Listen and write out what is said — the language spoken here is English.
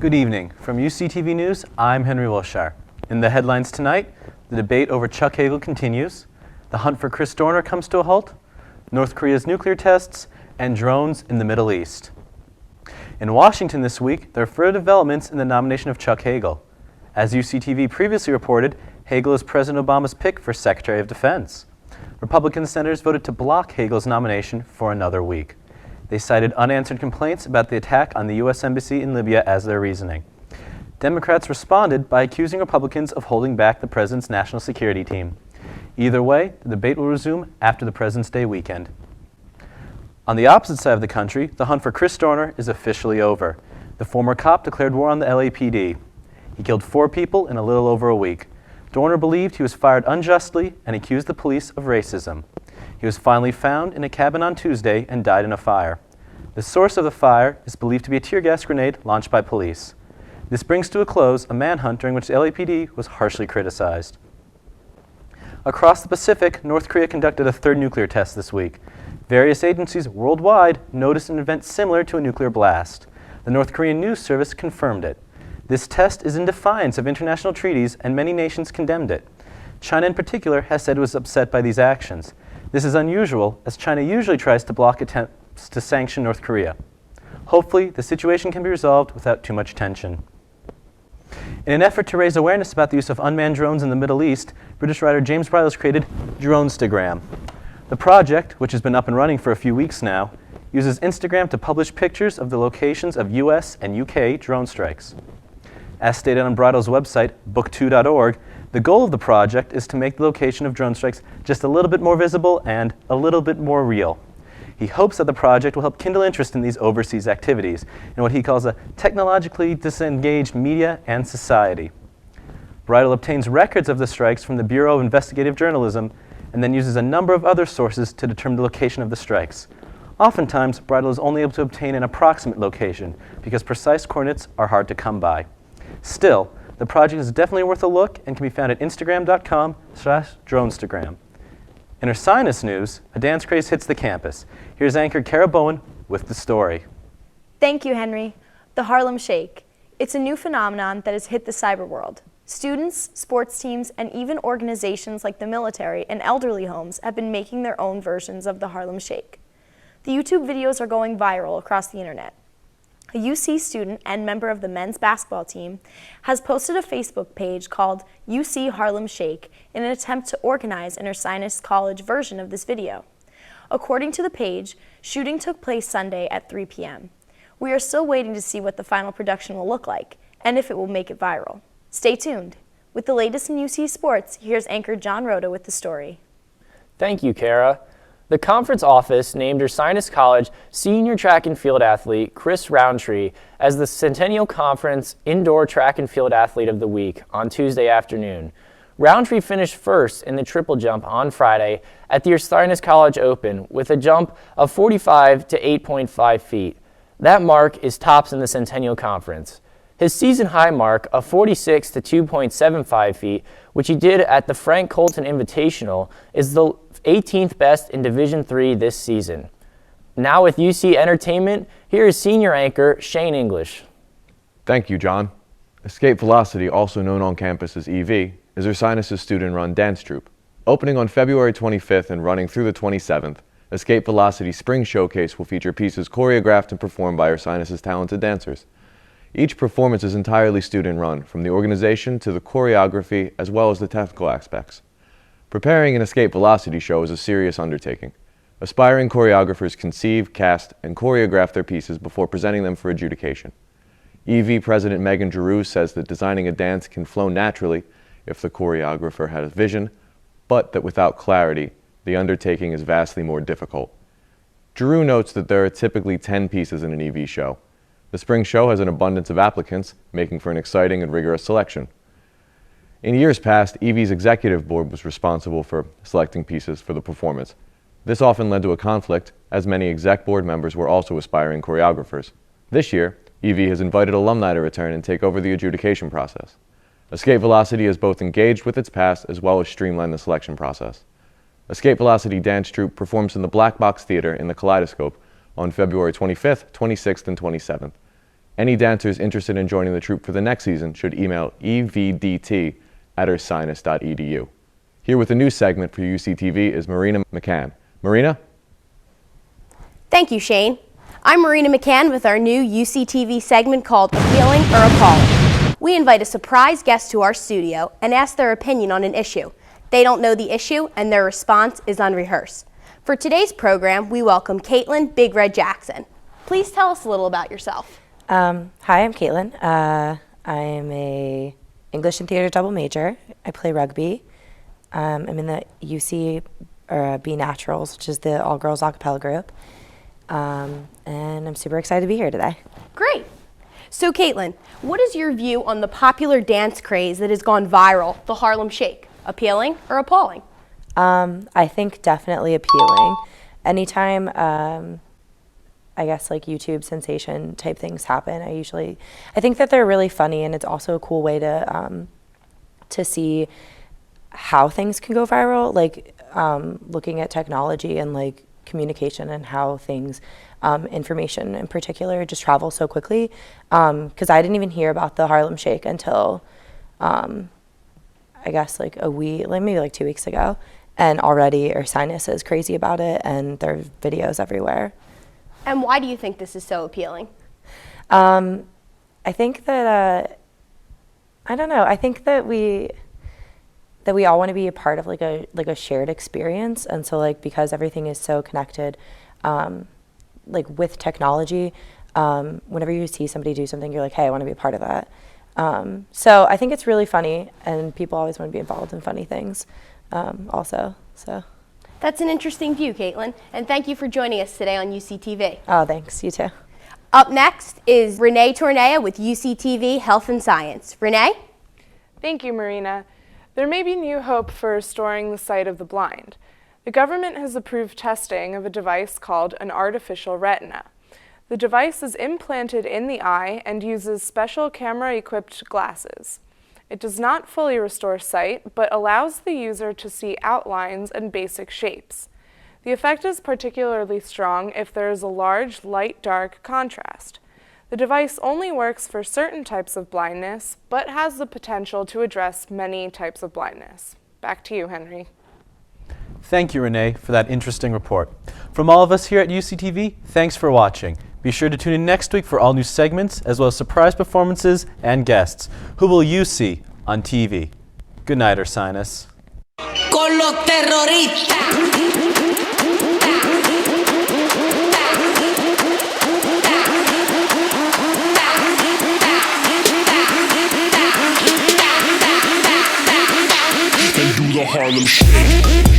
Good evening. From UCTV News, I'm Henry Willshire. In the headlines tonight, the debate over Chuck Hagel continues, the hunt for Chris Dorner comes to a halt, North Korea's nuclear tests, and drones in the Middle East. In Washington this week, there are further developments in the nomination of Chuck Hagel. As UCTV previously reported, Hagel is President Obama's pick for Secretary of Defense. Republican senators voted to block Hagel's nomination for another week. They cited unanswered complaints about the attack on the U.S. Embassy in Libya as their reasoning. Democrats responded by accusing Republicans of holding back the president's national security team. Either way, the debate will resume after the President's Day weekend. On the opposite side of the country, the hunt for Chris Dorner is officially over. The former cop declared war on the LAPD. He killed 4 people in a little over a week. Dorner believed he was fired unjustly and accused the police of racism. He was finally found in a cabin on Tuesday and died in a fire. The source of the fire is believed to be a tear gas grenade launched by police. This brings to a close a manhunt during which the LAPD was harshly criticized. Across the Pacific, North Korea conducted a third nuclear test this week. Various agencies worldwide noticed an event similar to a nuclear blast. The North Korean news service confirmed it. This test is in defiance of international treaties, and many nations condemned it. China in particular has said it was upset by these actions. This is unusual, as China usually tries to block attempts to sanction North Korea. Hopefully, the situation can be resolved without too much tension. In an effort to raise awareness about the use of unmanned drones in the Middle East, British writer James Bridle has created Dronestagram. The project, which has been up and running for a few weeks now, uses Instagram to publish pictures of the locations of US and UK drone strikes. As stated on Bridle's website, book2.org, the goal of the project is to make the location of drone strikes just a little bit more visible and a little bit more real. He hopes that the project will help kindle interest in these overseas activities in what he calls a technologically disengaged media and society. Bridle obtains records of the strikes from the Bureau of Investigative Journalism and then uses a number of other sources to determine the location of the strikes. Oftentimes, Bridle is only able to obtain an approximate location because precise coordinates are hard to come by. Still, the project is definitely worth a look and can be found at instagram.com/Dronestagram. In Ursinus news, a dance craze hits the campus. Here's anchor Kara Bowen with the story. Thank you, Henry. The Harlem Shake. It's a new phenomenon that has hit the cyber world. Students, sports teams, and even organizations like the military and elderly homes have been making their own versions of the Harlem Shake. The YouTube videos are going viral across the internet. A UC student and member of the men's basketball team has posted a Facebook page called UC Harlem Shake in an attempt to organize an Ursinus College version of this video. According to the page, shooting took place Sunday at 3 p.m. We are still waiting to see what the final production will look like and if it will make it viral. Stay tuned. With the latest in UC sports, here's anchor Jon Roda with the story. Thank you, Kara. The conference office named Ursinus College senior track and field athlete Chris Roundtree as the Centennial Conference Indoor Track and Field Athlete of the Week on Tuesday afternoon. Roundtree finished first in the triple jump on Friday at the Ursinus College Open with a jump of 45 to 8.5 feet. That mark is tops in the Centennial Conference. His season high mark of 46 to 2.75 feet, which he did at the Frank Colton Invitational, is the 18th best in Division III this season. Now with UC Entertainment, here is senior anchor Shane English. Thank you, John. Escape Velocity, also known on campus as EV, is Ursinus' student-run dance troupe. Opening on February 25th and running through the 27th, Escape Velocity Spring Showcase will feature pieces choreographed and performed by Ursinus' talented dancers. Each performance is entirely student-run, from the organization to the choreography as well as the technical aspects. Preparing an Escape Velocity show is a serious undertaking. Aspiring choreographers conceive, cast, and choreograph their pieces before presenting them for adjudication. EV President Megan Giroux says that designing a dance can flow naturally if the choreographer has vision, but that without clarity, the undertaking is vastly more difficult. Giroux notes that there are typically 10 pieces in an EV show. The spring show has an abundance of applicants, making for an exciting and rigorous selection. In years past, EV's executive board was responsible for selecting pieces for the performance. This often led to a conflict, as many exec board members were also aspiring choreographers. This year, EV has invited alumni to return and take over the adjudication process. Escape Velocity is both engaged with its past as well as streamlined the selection process. Escape Velocity Dance Troupe performs in the Black Box Theater in the Kaleidoscope on February 25th, 26th, and 27th. Any dancers interested in joining the troupe for the next season should email evdt@ursinus.edu. Here with a new segment for UCTV is Marina McCann. Marina? Thank you, Shane. I'm Marina McCann with our new UCTV segment called Appealing or Appalling. We invite a surprise guest to our studio and ask their opinion on an issue. They don't know the issue and their response is unrehearsed. For today's program, we welcome Caitlin BigRed Jackson. Please tell us a little about yourself. Hi, I'm Caitlin. I am a English and theater double major. I play rugby. I'm in the UC B Naturals, which is the all-girls a cappella group. And I'm super excited to be here today. Great. So Caitlin, what is your view on the popular dance craze that has gone viral, the Harlem Shake? Appealing or appalling? I think definitely appealing. Anytime, I guess like YouTube sensation type things happen, I think that they're really funny, and it's also a cool way to see how things can go viral, like looking at technology and like communication and how things, information in particular, just travels so quickly. Because I didn't even hear about the Harlem Shake until I guess like maybe like 2 weeks ago, and already Ursinus is crazy about it, and there are videos everywhere. And why do you think this is so appealing? I think that I don't know. I think that we all want to be a part of like a shared experience, and so like because everything is so connected, like with technology, whenever you see somebody do something, you're like, hey, I want to be a part of that. So I think it's really funny, and people always want to be involved in funny things, also. So. That's an interesting view, Caitlin, and thank you for joining us today on UCTV. Oh, thanks. You too. Up next is Renée Tornea with UCTV Health and Science. Renée? Thank you, Marina. There may be new hope for restoring the sight of the blind. The government has approved testing of a device called an artificial retina. The device is implanted in the eye and uses special camera-equipped glasses. It does not fully restore sight, but allows the user to see outlines and basic shapes. The effect is particularly strong if there is a large light-dark contrast. The device only works for certain types of blindness, but has the potential to address many types of blindness. Back to you, Henry. Thank you, Renée, for that interesting report. From all of us here at UCTV, thanks for watching. Be sure to tune in next week for all new segments, as well as surprise performances and guests. Who will you see on TV? Good night, Ursinus. Con los terroristas. And do the Harlem Shake.